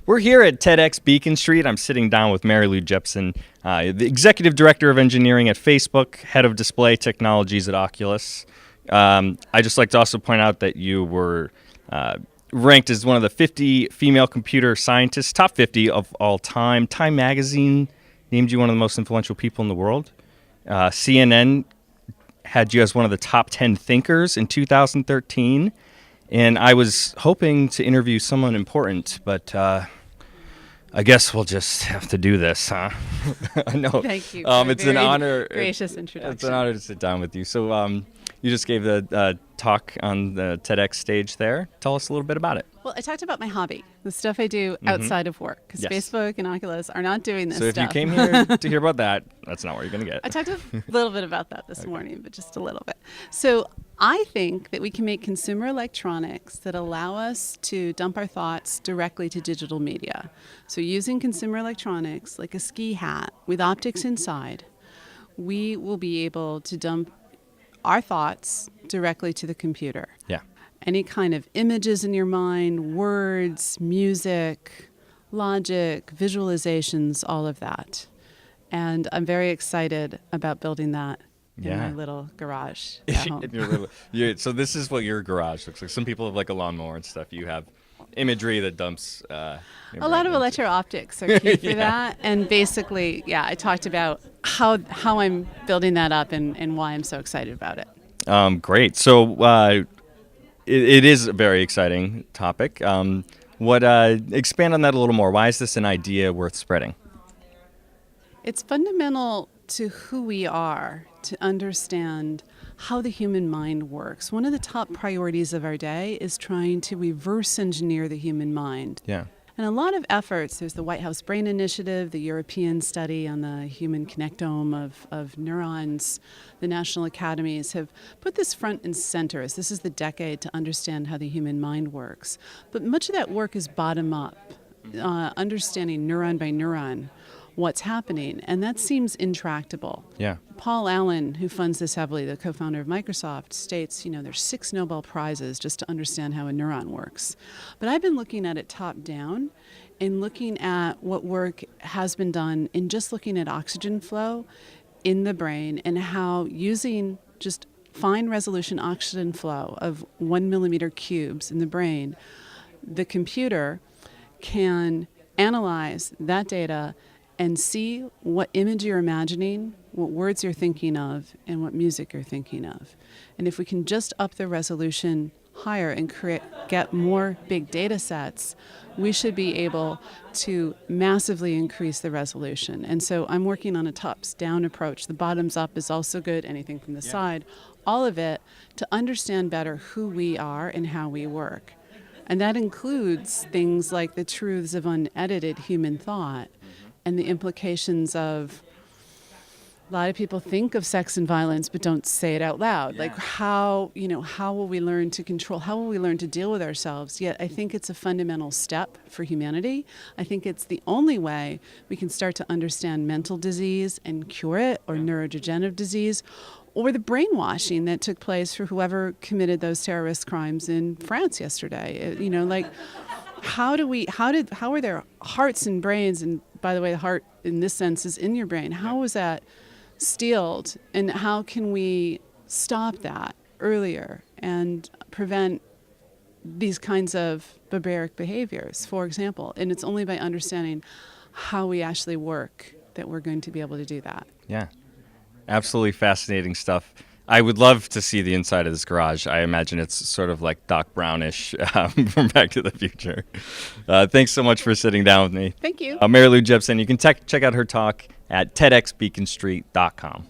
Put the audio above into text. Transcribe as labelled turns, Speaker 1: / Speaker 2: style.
Speaker 1: We're here at TEDxBeaconStreet. I'm sitting down with Mary Lou Jepsen, the Executive Director of Engineering at Facebook, Head of Display Technologies at Oculus. I'd just like to also point out that you were ranked as one of the 50 female computer scientists, top 50 of all time. Time Magazine named you one of the most influential people in the world. CNN had you as one of the top 10 thinkers in 2013. And I was hoping to interview someone important, but I guess we'll just have to do this, huh? No.
Speaker 2: Thank you.
Speaker 1: It's an honor.
Speaker 2: Gracious introduction.
Speaker 1: It's an honor to sit down with you. So you just gave the talk on the TEDx stage there. Tell us a little bit about it.
Speaker 2: Well, I talked about my hobby, the stuff I do outside of work, because Facebook and Oculus are not doing this stuff.
Speaker 1: So if you came here to hear about that, that's not what you're going to get.
Speaker 2: I talked a little bit about that this morning, but just a little bit. So I think that we can make consumer electronics that allow us to dump our thoughts directly to digital media. So using consumer electronics, like a ski hat with optics inside, we will be able to dump our thoughts directly to the computer.
Speaker 1: Yeah.
Speaker 2: Any kind of images in your mind, words, music, logic, visualizations, all of that. And I'm very excited about building that in my little garage at home.
Speaker 1: So this is what your garage looks like. Some people have like a lawnmower and stuff. You have imagery that dumps.
Speaker 2: A lot of electro-optics are key for that. And basically, I talked about how I'm building that up and why I'm so excited about it.
Speaker 1: Great. So it is a very exciting topic. Expand on that a little more. Why is this an idea worth spreading?
Speaker 2: It's fundamental to who we are to understand how the human mind works. One of the top priorities of our day is trying to reverse engineer the human mind.
Speaker 1: Yeah.
Speaker 2: And a lot of efforts, there's the White House Brain Initiative, the European study on the human connectome of neurons. The national academies have put this front and center as this is the decade to understand how the human mind works. But much of that work is bottom up, understanding neuron by neuron what's happening, and that seems intractable.
Speaker 1: Yeah.
Speaker 2: Paul Allen, who funds this heavily, the co-founder of Microsoft, states, there's 6 Nobel Prizes just to understand how a neuron works. But I've been looking at it top down and looking at what work has been done in just looking at oxygen flow in the brain and how using just fine resolution oxygen flow of 1 millimeter cubes in the brain, the computer can analyze that data and see what image you're imagining, what words you're thinking of, and what music you're thinking of. And if we can just up the resolution higher and get more big data sets, we should be able to massively increase the resolution. And so I'm working on a tops-down approach. The bottoms-up is also good, anything from the side, all of it to understand better who we are and how we work. And that includes things like the truths of unedited human thought, and the implications of a lot of people think of sex and violence but don't say it out loud. Like how will we learn to control, how will we learn to deal with ourselves? Yet I think it's a fundamental step for humanity. I think it's the only way we can start to understand mental disease and cure it, or neurodegenerative disease, or the brainwashing that took place for whoever committed those terrorist crimes in France yesterday. How are their hearts and brains, and by the way, the heart in this sense is in your brain, how was that steeled, and how can we stop that earlier and prevent these kinds of barbaric behaviors, for example? And it's only by understanding how we actually work that we're going to be able to do that.
Speaker 1: Yeah, absolutely fascinating stuff. I would love to see the inside of this garage. I imagine it's sort of like Doc Brownish from Back to the Future. Thanks so much for sitting down with me.
Speaker 2: Thank you.
Speaker 1: Mary Lou Jepsen. You can check out her talk at TEDxBeaconStreet.com.